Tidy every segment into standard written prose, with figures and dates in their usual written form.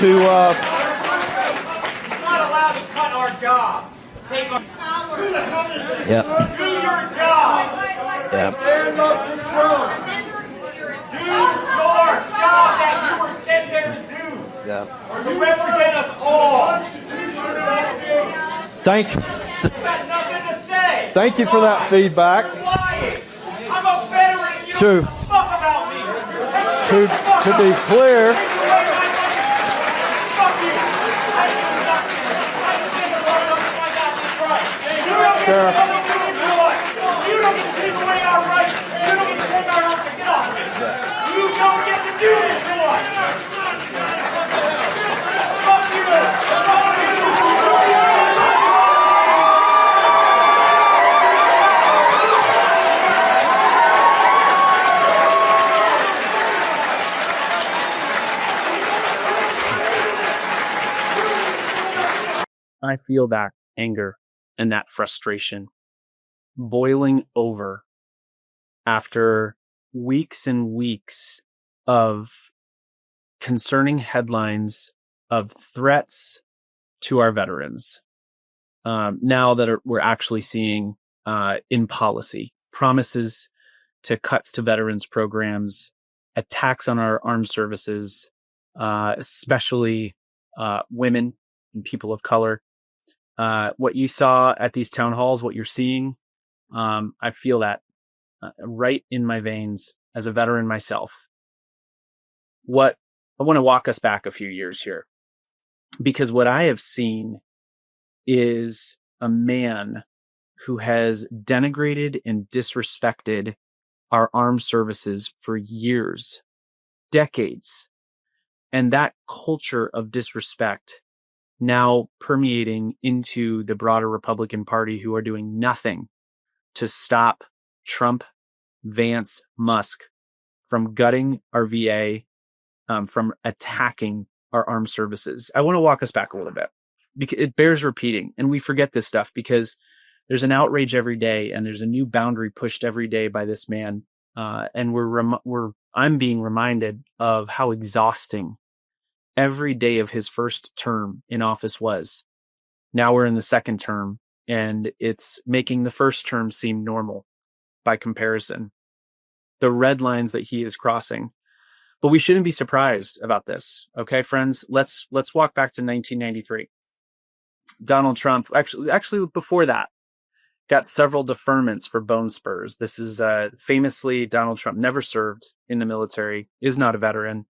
to You're not allowed to cut our job. Take our yeah. do your job. Yeah. Stand up to Trump. Do your job that you were sent there to do. Yeah. To represent us all. Thank You got nothing to say. Thank you for that feedback. You're lying. I'm a veteran. You To don't give a fuck about me. to be clear, Fuck you. Sheriff. You don't get to take away our rights. You don't get to take our rights. Get off it. You don't get to do this to us. Fuck you. Fuck you. I feel that anger and that frustration boiling over after weeks and weeks of concerning headlines of threats to our veterans. Now that we're actually seeing in policy promises to cuts to veterans programs, attacks on our armed services, especially women and people of color. What you saw at these town halls, what you're seeing, I feel that right in my veins as a veteran myself. What I want to walk us back a few years here, because what I have seen is a man who has denigrated and disrespected our armed services for years, decades, and that culture of disrespect now permeating into the broader Republican Party, who are doing nothing to stop Trump, Vance, Musk from gutting our VA, from attacking our armed services. I want to walk us back a little bit because it bears repeating, and we forget this stuff because there's an outrage every day and there's a new boundary pushed every day by this man. And I'm being reminded of how exhausting every day of his first term in office was. Now we're in the second term, and it's making the first term seem normal by comparison. The red lines that he is crossing. But we shouldn't be surprised about this. Okay, friends, let's walk back to 1993. Donald Trump, actually before that, got several deferments for bone spurs. This is famously Donald Trump never served in the military, is not a veteran.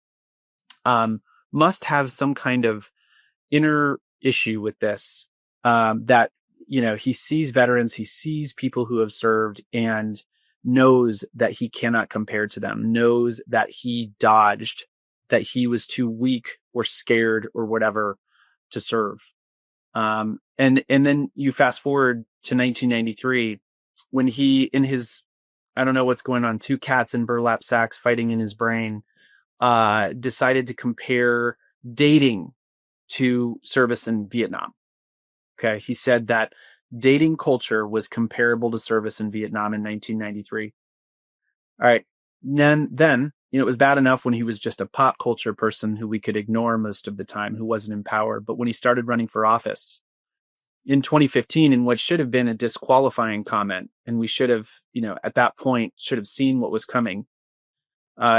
Must have some kind of inner issue with this, that, he sees veterans, he sees people who have served and knows that he cannot compare to them, knows that he dodged, that he was too weak or scared or whatever to serve. And then you fast forward to 1993 when he, in his, I don't know what's going on, two cats in burlap sacks fighting in his brain, decided to compare dating to service in Vietnam. Okay. He said that dating culture was comparable to service in Vietnam in 1993. All right. Then, it was bad enough when he was just a pop culture person who we could ignore most of the time, who wasn't in power. But when he started running for office in 2015, in what should have been a disqualifying comment, and we should have, at that point, should have seen what was coming,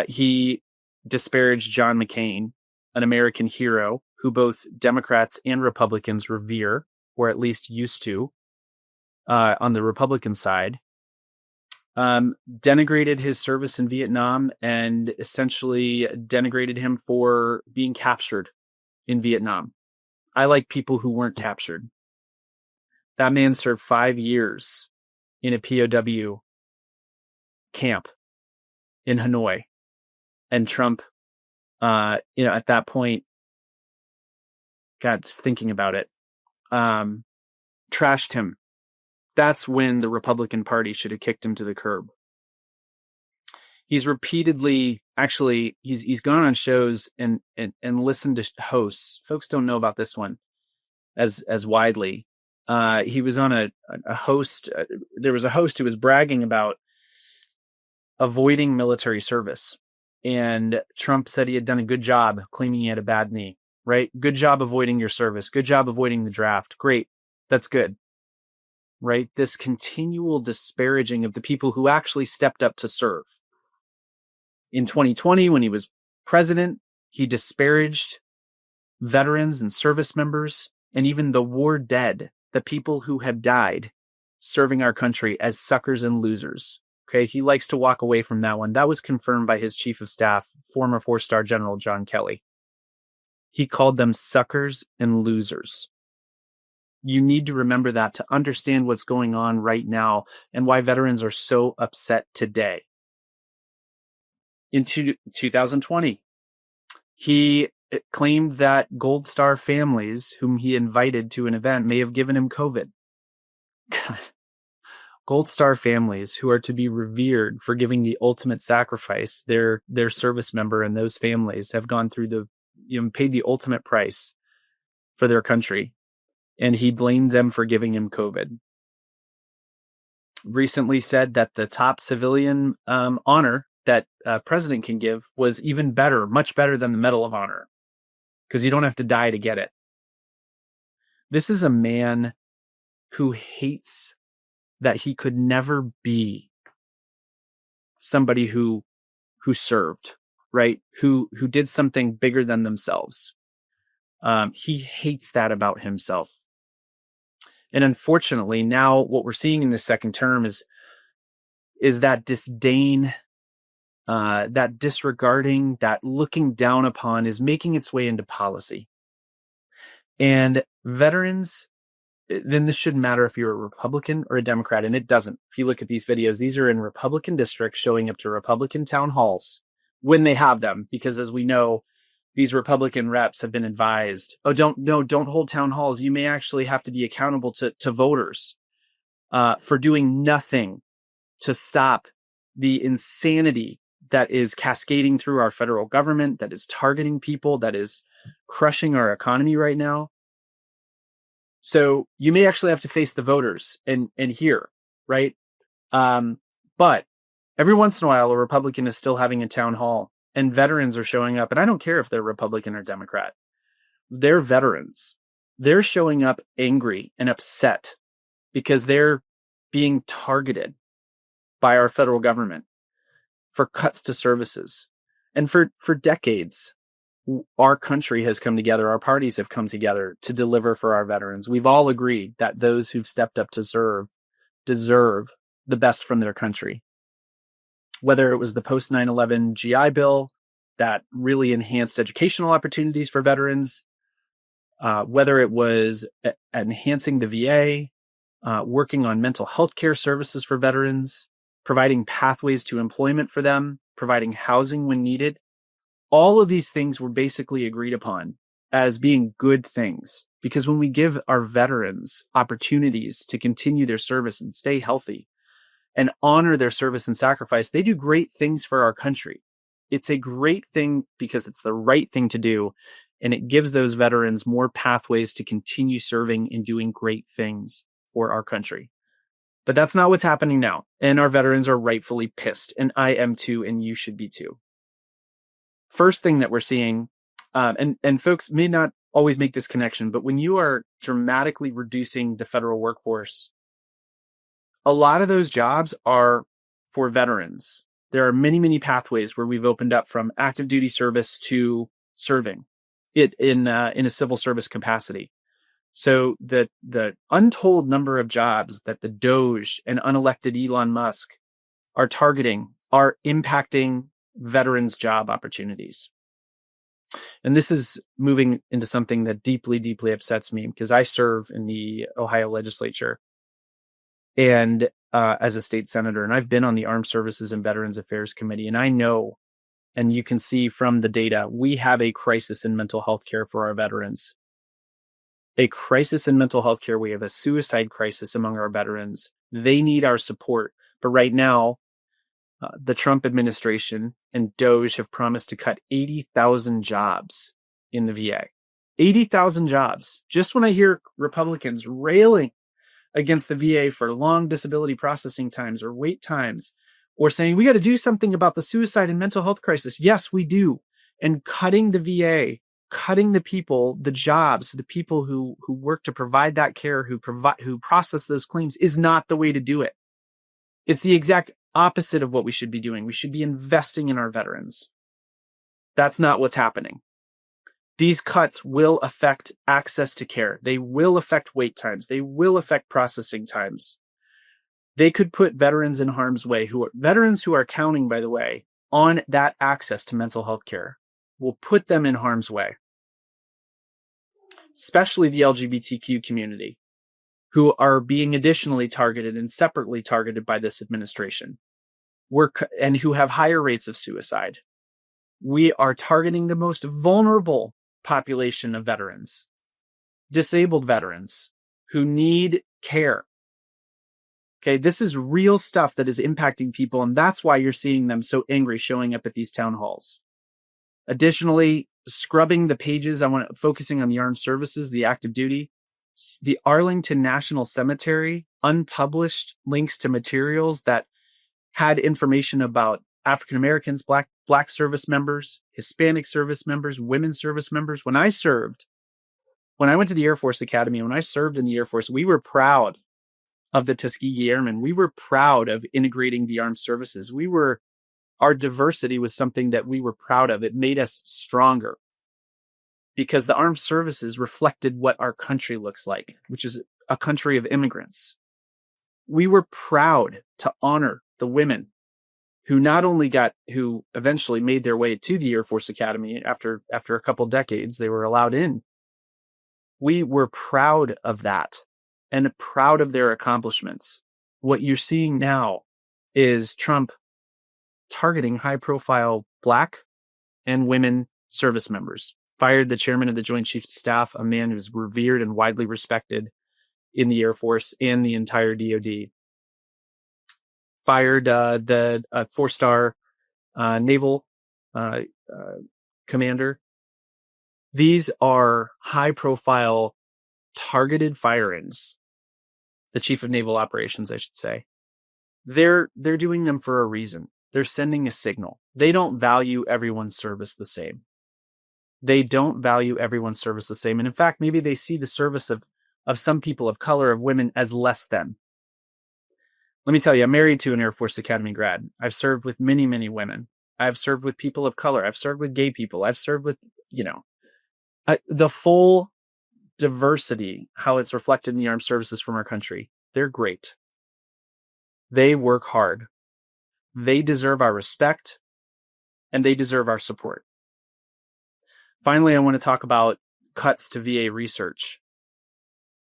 he disparaged John McCain, an American hero who both Democrats and Republicans revere, or at least used to, on the Republican side, denigrated his service in Vietnam and essentially denigrated him for being captured in Vietnam. I like people who weren't captured. That man served 5 years in a POW camp in Hanoi. And Trump, at that point, God, just thinking about it, trashed him. That's when the Republican Party should have kicked him to the curb. He's repeatedly, actually, he's gone on shows and listened to hosts. Folks don't know about this one as widely. He was on a host. There was a host who was bragging about avoiding military service. And Trump said he had done a good job, claiming he had a bad knee. right? Good job avoiding your service. Good job avoiding the draft. Great. That's good, right? This continual disparaging of the people who actually stepped up to serve. In 2020, when he was president, he disparaged veterans and service members and even the war dead, the people who have died serving our country, as suckers and losers. Okay, he likes to walk away from that one. That was confirmed by his chief of staff, former 4-star General John Kelly. He called them suckers and losers. You need to remember that to understand what's going on right now and why veterans are so upset today. In 2020, he claimed that Gold Star families whom he invited to an event may have given him COVID. God. Gold Star families who are to be revered for giving the ultimate sacrifice, their service member and those families have gone through paid the ultimate price for their country. And he blamed them for giving him COVID. Recently said that the top civilian honor that a president can give was even better, much better than the Medal of Honor, because you don't have to die to get it. This is a man who hates that he could never be somebody who served, right? Who did something bigger than themselves. He hates that about himself. And unfortunately, now what we're seeing in the second term is that disdain, that disregarding, that looking down upon is making its way into policy. And veterans, then this shouldn't matter if you're a Republican or a Democrat, and it doesn't. If you look at these videos, these are in Republican districts showing up to Republican town halls when they have them, because as we know, these Republican reps have been advised, don't hold town halls. You may actually have to be accountable to voters for doing nothing to stop the insanity that is cascading through our federal government, that is targeting people, that is crushing our economy right now. So you may actually have to face the voters and hear, right? But every once in a while, a Republican is still having a town hall and veterans are showing up. And I don't care if they're Republican or Democrat. They're veterans. They're showing up angry and upset because they're being targeted by our federal government for cuts to services. And for decades, our country has come together, our parties have come together to deliver for our veterans. We've all agreed that those who've stepped up to serve deserve the best from their country. Whether it was the post 9/11 GI Bill that really enhanced educational opportunities for veterans, whether it was enhancing the VA, working on mental health care services for veterans, providing pathways to employment for them, providing housing when needed. All of these things were basically agreed upon as being good things, because when we give our veterans opportunities to continue their service and stay healthy and honor their service and sacrifice, they do great things for our country. It's a great thing because it's the right thing to do, and it gives those veterans more pathways to continue serving and doing great things for our country. But that's not what's happening now, and our veterans are rightfully pissed, and I am too, and you should be too. First thing that we're seeing, and folks may not always make this connection, but when you are dramatically reducing the federal workforce, a lot of those jobs are for veterans. There are many, many pathways where we've opened up from active duty service to serving it in a civil service capacity. So the untold number of jobs that the Doge and unelected Elon Musk are targeting are impacting veterans' job opportunities. And this is moving into something that deeply, deeply upsets me, because I serve in the Ohio legislature and as a state senator, and I've been on the Armed Services and Veterans Affairs Committee, and I know, and you can see from the data, we have a crisis in mental health care for our veterans. A crisis in mental health care. We have a suicide crisis among our veterans. They need our support. But right now, the Trump administration and Doge have promised to cut 80,000 jobs in the VA. 80,000 jobs. Just when I hear Republicans railing against the VA for long disability processing times or wait times, or saying we got to do something about the suicide and mental health crisis. Yes, we do. And cutting the VA, cutting the people, the jobs, the people who work to provide that care, who process those claims is not the way to do it. It's the exact opposite of what we should be doing. We should be investing in our veterans. That's not what's happening. These cuts will affect access to care. They will affect wait times. They will affect processing times. They could put veterans in harm's way, veterans who are counting, by the way, on that access to mental health care will put them in harm's way, especially the LGBTQ community, who are being additionally targeted and separately targeted by this administration, and who have higher rates of suicide. We are targeting the most vulnerable population of veterans, disabled veterans who need care. Okay, this is real stuff that is impacting people, and that's why you're seeing them so angry showing up at these town halls. Additionally, scrubbing the pages, focusing on the armed services, the active duty, the Arlington National Cemetery, unpublished links to materials that had information about African Americans, Black service members, Hispanic service members, women service members. When I went to the Air Force Academy, when I served in the Air Force, we were proud of the Tuskegee Airmen. We were proud of integrating the armed services. Our diversity was something that we were proud of. It made us stronger because the armed services reflected what our country looks like, which is a country of immigrants. We were proud to honor the women who eventually made their way to the Air Force Academy after a couple decades. They were allowed in. We were proud of that and proud of their accomplishments. What you're seeing now is Trump targeting high-profile Black and women service members. Fired the chairman of the Joint Chiefs of Staff, a man who's revered and widely respected in the Air Force and the entire DoD. Fired the 4-star naval commander. These are high-profile, targeted firings. The chief of naval operations, I should say. They're doing them for a reason. They're sending a signal. They don't value everyone's service the same. They don't value everyone's service the same. And in fact, maybe they see the service of some people of color, of women, as less than. Let me tell you, I'm married to an Air Force Academy grad. I've served with many, many women. I've served with people of color. I've served with gay people. I've served with, the full diversity, how it's reflected in the armed services from our country. They're great. They work hard. They deserve our respect, and they deserve our support. Finally, I want to talk about cuts to VA research.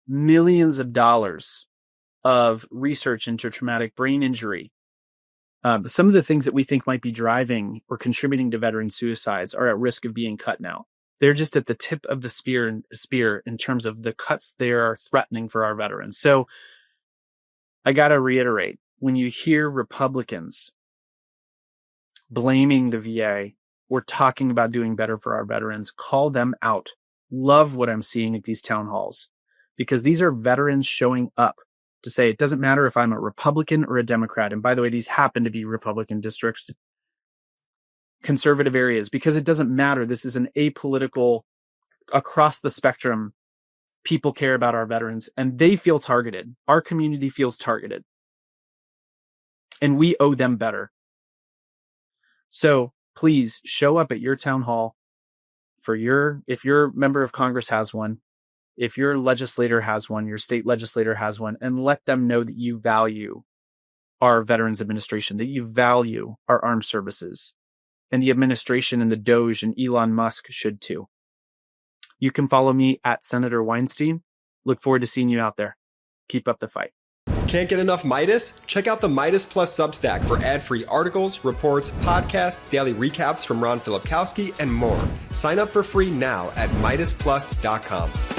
Millions of dollars of research into traumatic brain injury. Some of the things that we think might be driving or contributing to veteran suicides are at risk of being cut now. They're just at the tip of the spear in terms of the cuts they are threatening for our veterans. So I got to reiterate, when you hear Republicans blaming the VA or talking about doing better for our veterans, call them out. Love what I'm seeing at these town halls, because these are veterans showing up to say, it doesn't matter if I'm a Republican or a Democrat. And by the way, these happen to be Republican districts, conservative areas, because it doesn't matter. This is an apolitical, across the spectrum. People care about our veterans and they feel targeted. Our community feels targeted and we owe them better. So please show up at your town hall if your member of Congress has one, if your legislator has one, your state legislator has one, and let them know that you value our Veterans Administration, that you value our armed services, and the administration and the Doge and Elon Musk should too. You can follow me at Senator Weinstein. Look forward to seeing you out there. Keep up the fight. Can't get enough Meidas? Check out the Meidas Plus Substack for ad-free articles, reports, podcasts, daily recaps from Ron Filipkowski, and more. Sign up for free now at MeidasPlus.com.